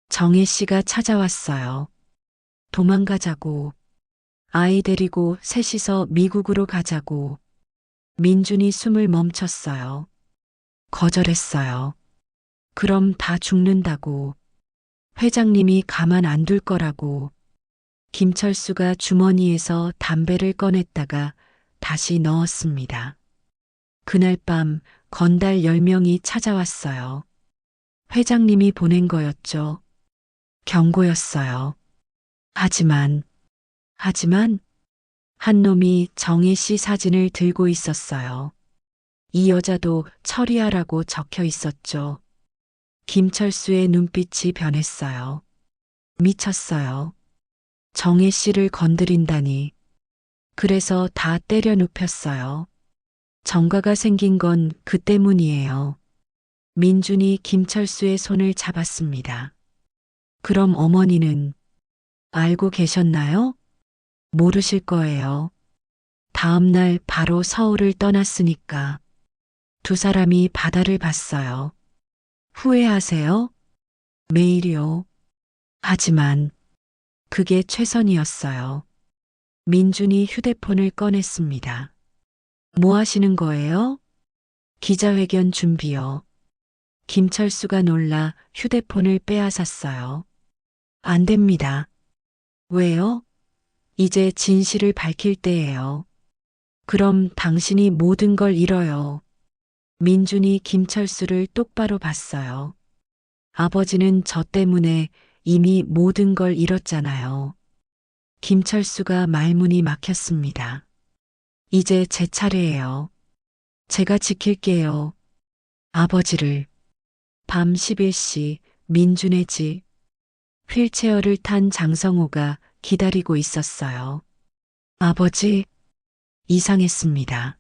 정혜 씨가 찾아왔어요. 도망가자고. 아이 데리고 셋이서 미국으로 가자고. 민준이 숨을 멈췄어요. 거절했어요. 그럼 다 죽는다고. 회장님이 가만 안 둘 거라고. 김철수가 주머니에서 담배를 꺼냈다가 다시 넣었습니다. 그날 밤 건달 10명이 찾아왔어요. 회장님이 보낸 거였죠. 경고였어요. 하지만 한 놈이 정혜 씨 사진을 들고 있었어요. 이 여자도 처리하라고 적혀 있었죠. 김철수의 눈빛이 변했어요. 미쳤어요. 정혜 씨를 건드린다니. 그래서 다 때려 눕혔어요. 정가가 생긴 건 그 때문이에요. 민준이 김철수의 손을 잡았습니다. 그럼 어머니는 알고 계셨나요? 모르실 거예요. 다음 날 바로 서울을 떠났으니까 두 사람이 바다를 봤어요. 후회하세요? 매일이요. 하지만 그게 최선이었어요. 민준이 휴대폰을 꺼냈습니다. 뭐 하시는 거예요? 기자회견 준비요. 김철수가 놀라 휴대폰을 빼앗았어요. 안 됩니다. 왜요? 이제 진실을 밝힐 때예요. 그럼 당신이 모든 걸 잃어요. 민준이 김철수를 똑바로 봤어요. 아버지는 저 때문에 이미 모든 걸 잃었잖아요. 김철수가 말문이 막혔습니다. 이제 제 차례예요. 제가 지킬게요. 아버지를. 밤 11시 민준의 집. 휠체어를 탄 장성호가 기다리고 있었어요. 아버지, 이상했습니다.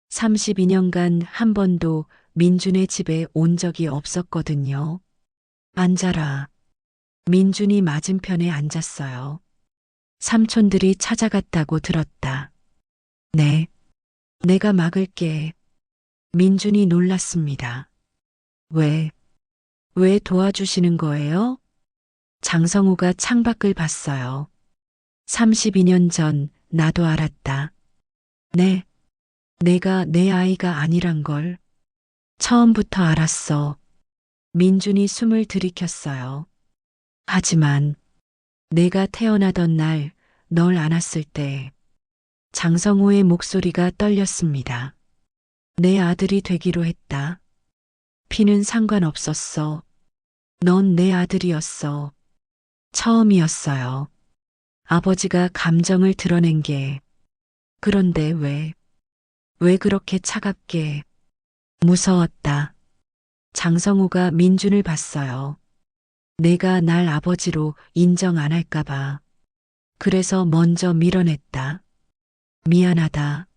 32년간 한 번도 민준의 집에 온 적이 없었거든요. 앉아라. 민준이 맞은편에 앉았어요. 삼촌들이 찾아갔다고 들었다. 네. 내가 막을게. 민준이 놀랐습니다. 왜 도와주시는 거예요? 장성우가 창밖을 봤어요. 32년 전 나도 알았다. 네. 내가 내 아이가 아니란 걸 처음부터 알았어. 민준이 숨을 들이켰어요. 하지만 내가 태어나던 날 널 안았을 때 장성호의 목소리가 떨렸습니다. 내 아들이 되기로 했다. 피는 상관없었어. 넌 내 아들이었어. 처음이었어요. 아버지가 감정을 드러낸 게. 그런데 왜 그렇게 차갑게. 무서웠다. 장성호가 민준을 봤어요. 내가 날 아버지로 인정 안 할까봐. 그래서 먼저 밀어냈다. 미안하다.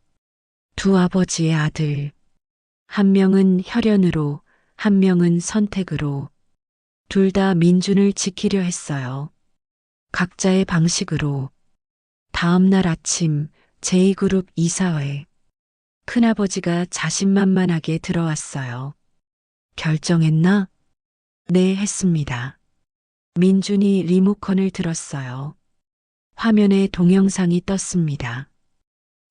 두 아버지의 아들. 한 명은 혈연으로, 한 명은 선택으로. 둘 다 민준을 지키려 했어요. 각자의 방식으로. 다음 날 아침 제2그룹 이사회. 큰아버지가 자신만만하게 들어왔어요. 결정했나? 네, 했습니다. 민준이 리모컨을 들었어요. 화면에 동영상이 떴습니다.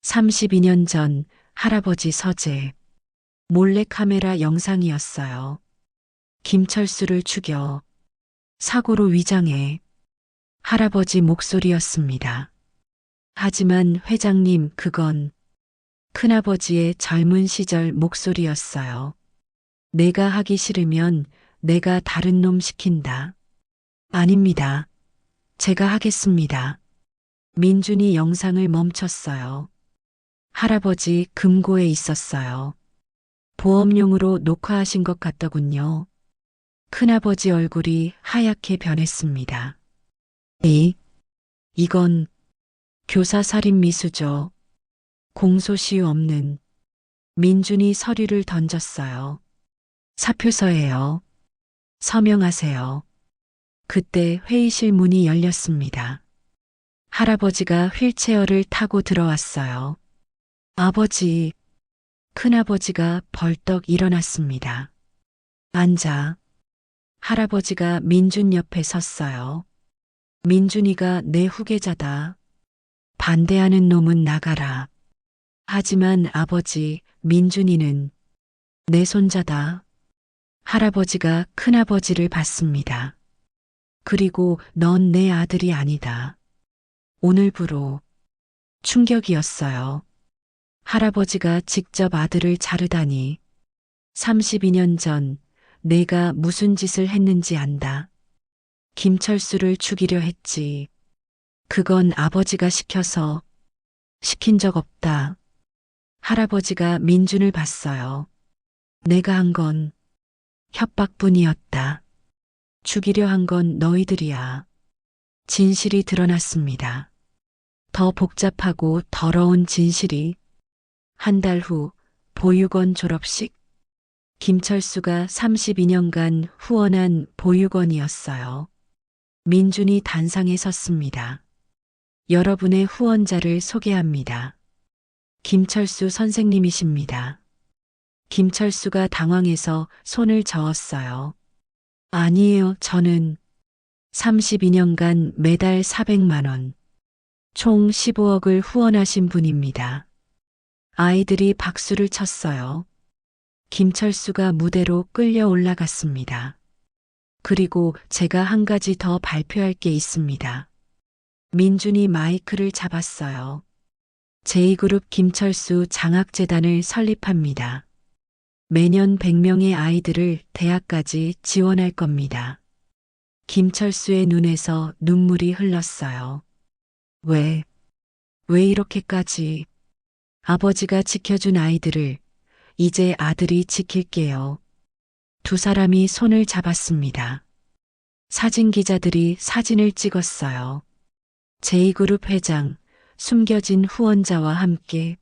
32년 전 할아버지 서재. 몰래카메라 영상이었어요. 김철수를 죽여. 사고로 위장해. 할아버지 목소리였습니다. 하지만 회장님, 그건 큰아버지의 젊은 시절 목소리였어요. 내가 하기 싫으면 내가 다른 놈 시킨다. 아닙니다. 제가 하겠습니다. 민준이 영상을 멈췄어요. 할아버지 금고에 있었어요. 보험용으로 녹화하신 것 같더군요. 큰아버지 얼굴이 하얗게 변했습니다. 이건 교사살인 미수죠. 공소시효 없는. 민준이 서류를 던졌어요. 사표서예요. 서명하세요. 그때 회의실 문이 열렸습니다. 할아버지가 휠체어를 타고 들어왔어요. 아버지, 큰아버지가 벌떡 일어났습니다. 앉아. 할아버지가 민준 옆에 섰어요. 민준이가 내 후계자다. 반대하는 놈은 나가라. 하지만 아버지, 민준이는 내 손자다. 할아버지가 큰아버지를 봤습니다. 그리고 넌 내 아들이 아니다. 오늘부로. 충격이었어요. 할아버지가 직접 아들을 자르다니. 32년 전 내가 무슨 짓을 했는지 안다. 김철수를 죽이려 했지. 그건 아버지가 시켜서. 시킨 적 없다. 할아버지가 민준을 봤어요. 내가 한 건 협박뿐이었다. 죽이려 한 건 너희들이야. 진실이 드러났습니다. 더 복잡하고 더러운 진실이. 한 달 후 보육원 졸업식. 김철수가 32년간 후원한 보육원이었어요. 민준이 단상에 섰습니다. 여러분의 후원자를 소개합니다. 김철수 선생님이십니다. 김철수가 당황해서 손을 저었어요. 아니에요, 저는 32년간 매달 400만 원, 총 15억을 후원하신 분입니다. 아이들이 박수를 쳤어요. 김철수가 무대로 끌려 올라갔습니다. 그리고 제가 한 가지 더 발표할 게 있습니다. 민준이 마이크를 잡았어요. 제2그룹 김철수 장학재단을 설립합니다. 매년 100명의 아이들을 대학까지 지원할 겁니다. 김철수의 눈에서 눈물이 흘렀어요. 왜 이렇게까지? 아버지가 지켜준 아이들을 이제 아들이 지킬게요. 두 사람이 손을 잡았습니다. 사진 기자들이 사진을 찍었어요. 제2그룹 회장, 숨겨진 후원자와 함께.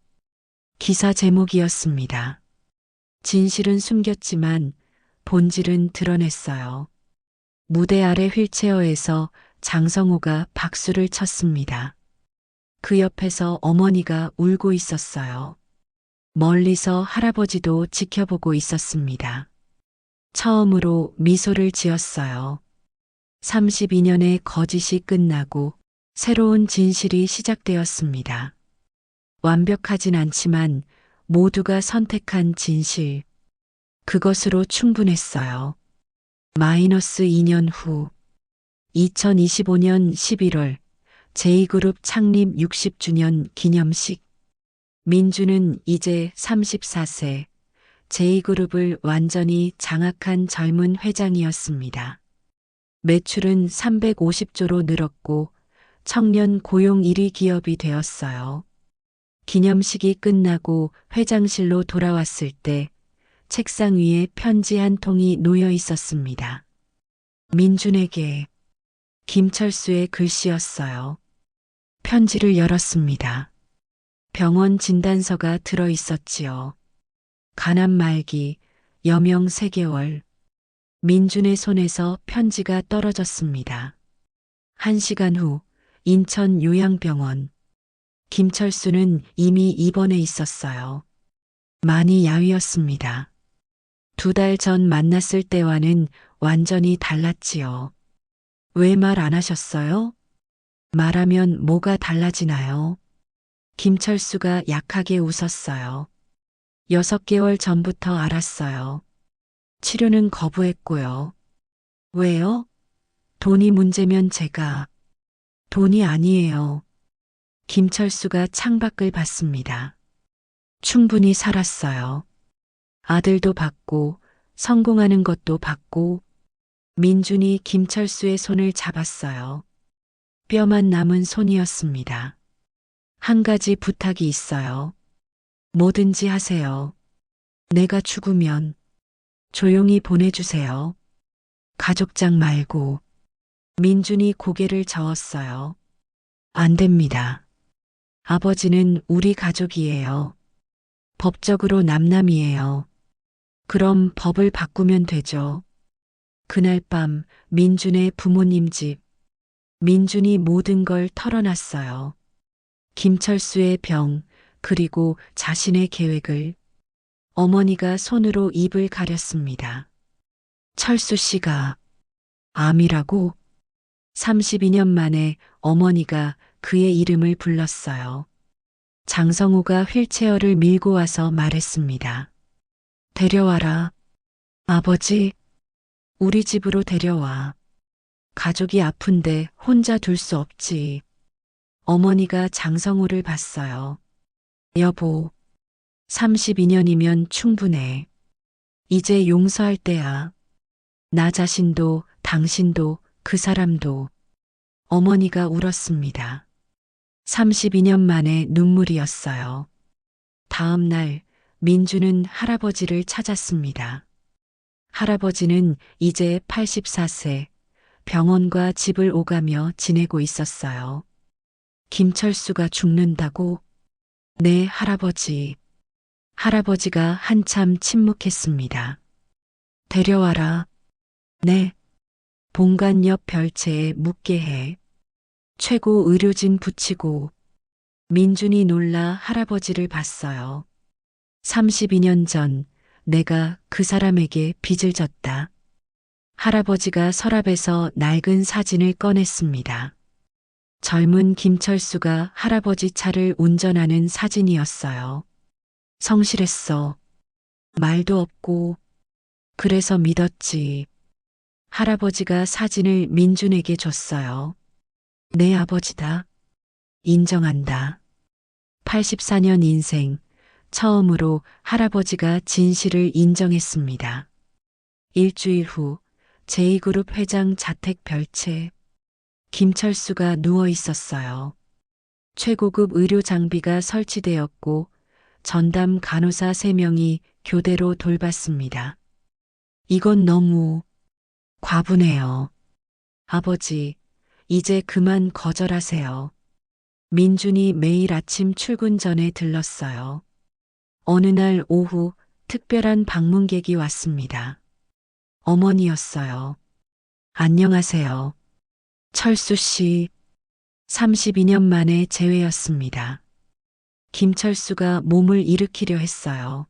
기사 제목이었습니다. 진실은 숨겼지만 본질은 드러냈어요. 무대 아래 휠체어에서 장성호가 박수를 쳤습니다. 그 옆에서 어머니가 울고 있었어요. 멀리서 할아버지도 지켜보고 있었습니다. 처음으로 미소를 지었어요. 32년의 거짓이 끝나고 새로운 진실이 시작되었습니다. 완벽하진 않지만 모두가 선택한 진실. 그것으로 충분했어요. 마이너스 2년 후 2025년 11월 제2그룹 창립 60주년 기념식. 민주는 이제 34세, 제2그룹을 완전히 장악한 젊은 회장이었습니다. 매출은 350조로 늘었고 청년 고용 1위 기업이 되었어요. 기념식이 끝나고 회장실로 돌아왔을 때 책상 위에 편지 한 통이 놓여 있었습니다. 민준에게. 김철수의 글씨였어요. 편지를 열었습니다. 병원 진단서가 들어 있었지요. 간암 말기, 여명 3개월. 민준의 손에서 편지가 떨어졌습니다. 1시간 후 인천 요양병원. 김철수는 이미 입원해 있었어요. 많이 야위었습니다. 2달 전 만났을 때와는 완전히 달랐지요. 왜 말 안 하셨어요? 말하면 뭐가 달라지나요? 김철수가 약하게 웃었어요. 6개월 전부터 알았어요. 치료는 거부했고요. 왜요? 돈이 문제면 제가. 돈이 아니에요. 김철수가 창밖을 봤습니다. 충분히 살았어요. 아들도 봤고 성공하는 것도 봤고. 민준이 김철수의 손을 잡았어요. 뼈만 남은 손이었습니다. 한 가지 부탁이 있어요. 뭐든지 하세요. 내가 죽으면 조용히 보내주세요. 가족장 말고. 민준이 고개를 저었어요. 안 됩니다. 아버지는 우리 가족이에요. 법적으로 남남이에요. 그럼 법을 바꾸면 되죠. 그날 밤 민준의 부모님 집. 민준이 모든 걸 털어놨어요. 김철수의 병, 그리고 자신의 계획을. 어머니가 손으로 입을 가렸습니다. 철수 씨가 암이라고? 32년 만에 어머니가 그의 이름을 불렀어요. 장성우가 휠체어를 밀고 와서 말했습니다. 데려와라. 아버지, 우리 집으로 데려와. 가족이 아픈데 혼자 둘 수 없지. 어머니가 장성우를 봤어요. 여보, 32년이면 충분해. 이제 용서할 때야. 나 자신도, 당신도, 그 사람도. 어머니가 울었습니다. 32년 만에 눈물이었어요. 다음 날 민주는 할아버지를 찾았습니다. 할아버지는 이제 84세, 병원과 집을 오가며 지내고 있었어요. 김철수가 죽는다고? 네, 할아버지. 할아버지가 한참 침묵했습니다. 데려와라. 네. 본관 옆 별채에 묻게 해. 최고 의료진 붙이고. 민준이 놀라 할아버지를 봤어요. 32년 전 내가 그 사람에게 빚을 졌다. 할아버지가 서랍에서 낡은 사진을 꺼냈습니다. 젊은 김철수가 할아버지 차를 운전하는 사진이었어요. 성실했어. 말도 없고. 그래서 믿었지. 할아버지가 사진을 민준에게 줬어요. 내 아버지다. 인정한다. 84년 인생 처음으로 할아버지가 진실을 인정했습니다. 일주일 후 제2그룹 회장 자택 별채. 김철수가 누워 있었어요. 최고급 의료 장비가 설치되었고 전담 간호사 3명이 교대로 돌봤습니다. 이건 너무 과분해요. 아버지, 이제 그만 거절하세요. 민준이 매일 아침 출근 전에 들렀어요. 어느 날 오후 특별한 방문객이 왔습니다. 어머니였어요. 안녕하세요. 철수 씨, 32년 만에 재회였습니다. 김철수가 몸을 일으키려 했어요.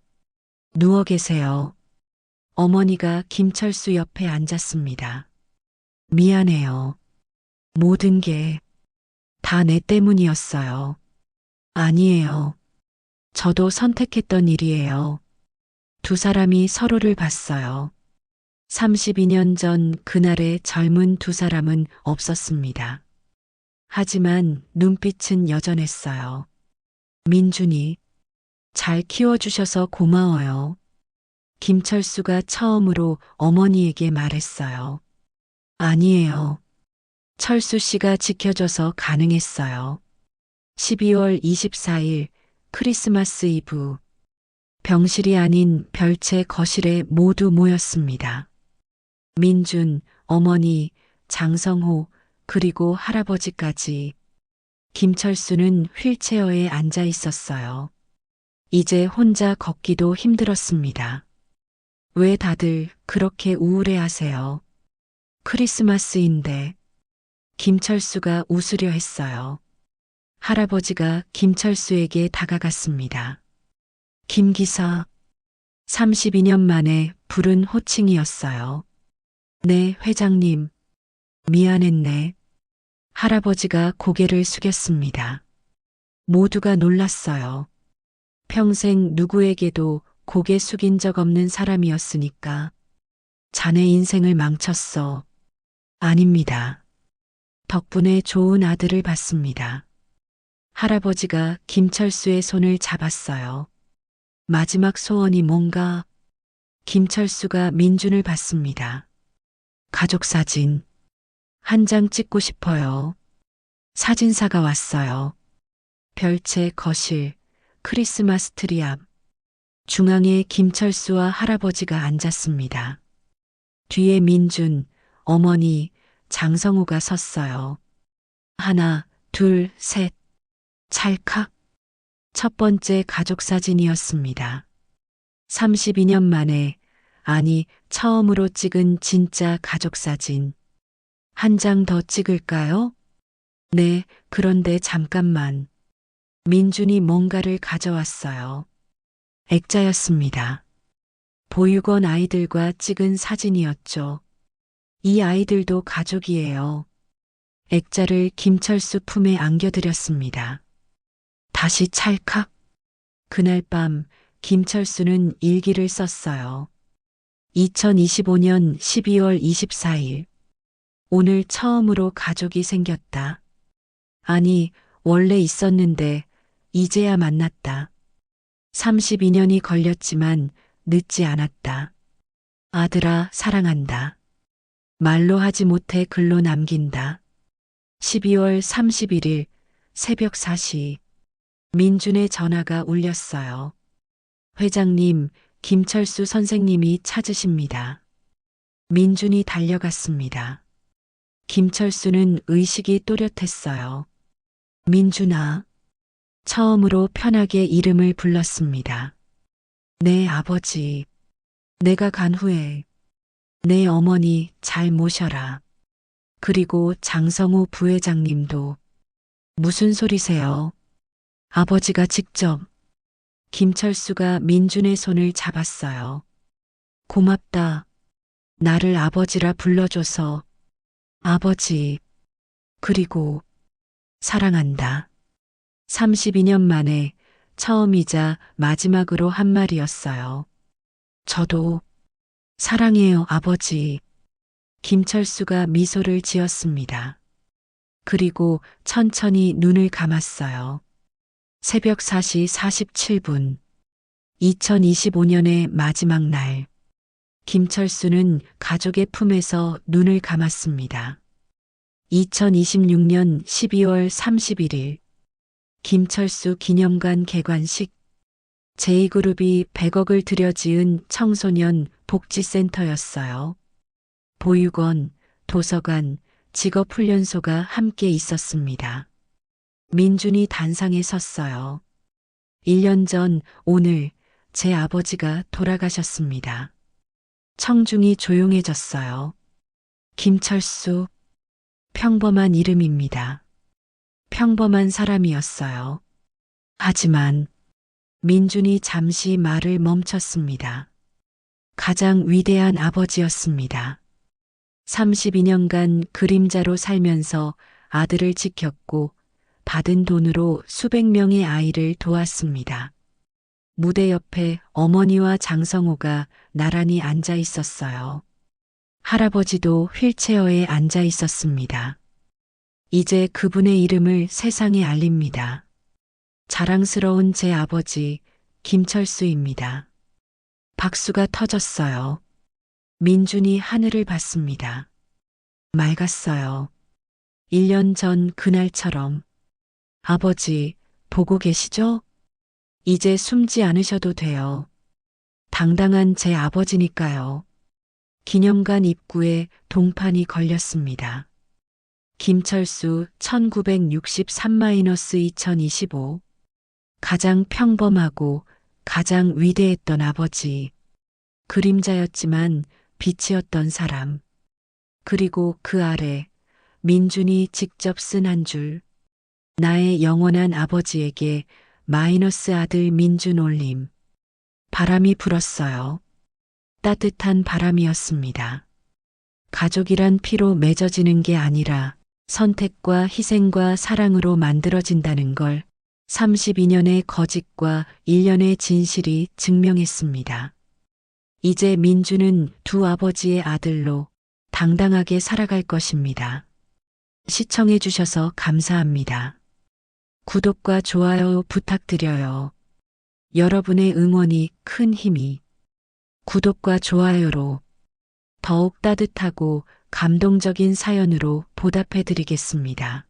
누워 계세요. 어머니가 김철수 옆에 앉았습니다. 미안해요. 모든 게 다 내 때문이었어요. 아니에요. 저도 선택했던 일이에요. 두 사람이 서로를 봤어요. 32년 전 그날의 젊은 두 사람은 없었습니다. 하지만 눈빛은 여전했어요. 민준이, 잘 키워주셔서 고마워요. 김철수가 처음으로 어머니에게 말했어요. 아니에요. 철수 씨가 지켜줘서 가능했어요. 12월 24일 크리스마스 이브. 병실이 아닌 별채 거실에 모두 모였습니다. 민준, 어머니, 장성호, 그리고 할아버지까지. 김철수는 휠체어에 앉아 있었어요. 이제 혼자 걷기도 힘들었습니다. 왜 다들 그렇게 우울해 하세요? 크리스마스인데. 김철수가 웃으려 했어요. 할아버지가 김철수에게 다가갔습니다. 김 기사. 32년 만에 부른 호칭이었어요. 네, 회장님. 미안했네. 할아버지가 고개를 숙였습니다. 모두가 놀랐어요. 평생 누구에게도 고개 숙인 적 없는 사람이었으니까. 자네 인생을 망쳤어. 아닙니다. 덕분에 좋은 아들을 봤습니다. 할아버지가 김철수의 손을 잡았어요. 마지막 소원이 뭔가? 김철수가 민준을 봤습니다. 가족 사진. 한 장 찍고 싶어요. 사진사가 왔어요. 별채 거실, 크리스마스 트리 앞. 중앙에 김철수와 할아버지가 앉았습니다. 뒤에 민준, 어머니, 장성우가 섰어요. 하나, 둘, 셋. 찰칵. 첫 번째 가족 사진이었습니다. 32년 만에, 아니, 처음으로 찍은 진짜 가족 사진. 한 장 더 찍을까요? 네, 그런데 잠깐만. 민준이 뭔가를 가져왔어요. 액자였습니다. 보육원 아이들과 찍은 사진이었죠. 이 아이들도 가족이에요. 액자를 김철수 품에 안겨드렸습니다. 다시 찰칵. 그날 밤 김철수는 일기를 썼어요. 2025년 12월 24일. 오늘 처음으로 가족이 생겼다. 아니, 원래 있었는데 이제야 만났다. 32년이 걸렸지만 늦지 않았다. 아들아, 사랑한다. 말로 하지 못해 글로 남긴다. 12월 31일 새벽 4시. 민준의 전화가 울렸어요. 회장님, 김철수 선생님이 찾으십니다. 민준이 달려갔습니다. 김철수는 의식이 또렷했어요. 민준아. 처음으로 편하게 이름을 불렀습니다. 내 아버지, 내가 간 후에 내 어머니 잘 모셔라. 그리고 장성호 부회장님도. 무슨 소리세요? 아버지가 직접. 김철수가 민준의 손을 잡았어요. 고맙다. 나를 아버지라 불러줘서. 아버지. 그리고 사랑한다. 32년 만에 처음이자 마지막으로 한 말이었어요. 저도 사랑해요, 아버지. 김철수가 미소를 지었습니다. 그리고 천천히 눈을 감았어요. 새벽 4시 47분. 2025년의 마지막 날. 김철수는 가족의 품에서 눈을 감았습니다. 2026년 12월 31일. 김철수 기념관 개관식. 제2그룹이 100억을 들여 지은 청소년 복지센터였어요. 보육원, 도서관, 직업훈련소가 함께 있었습니다. 민준이 단상에 섰어요. 1년 전 오늘 제 아버지가 돌아가셨습니다. 청중이 조용해졌어요. 김철수. 평범한 이름입니다. 평범한 사람이었어요. 하지만 민준이 잠시 말을 멈췄습니다. 가장 위대한 아버지였습니다. 32년간 그림자로 살면서 아들을 지켰고 받은 돈으로 수백 명의 아이를 도왔습니다. 무대 옆에 어머니와 장성호가 나란히 앉아 있었어요. 할아버지도 휠체어에 앉아 있었습니다. 이제 그분의 이름을 세상에 알립니다. 자랑스러운 제 아버지 김철수입니다. 박수가 터졌어요. 민준이 하늘을 봤습니다. 맑았어요. 1년 전 그날처럼. 아버지, 보고 계시죠? 이제 숨지 않으셔도 돼요. 당당한 제 아버지니까요. 기념관 입구에 동판이 걸렸습니다. 김철수 1963-2025. 가장 평범하고 가장 위대했던 아버지. 그림자였지만 빛이었던 사람. 그리고 그 아래 민준이 직접 쓴 한 줄. 나의 영원한 아버지에게 마이너스 아들 민준 올림. 바람이 불었어요. 따뜻한 바람이었습니다. 가족이란 피로 맺어지는 게 아니라 선택과 희생과 사랑으로 만들어진다는 걸 32년의 거짓과 1년의 진실이 증명했습니다. 이제 민준은 두 아버지의 아들로 당당하게 살아갈 것입니다. 시청해 주셔서 감사합니다. 구독과 좋아요 부탁드려요. 여러분의 응원이 큰 힘이. 구독과 좋아요로 더욱 따뜻하고 감동적인 사연으로 보답해 드리겠습니다.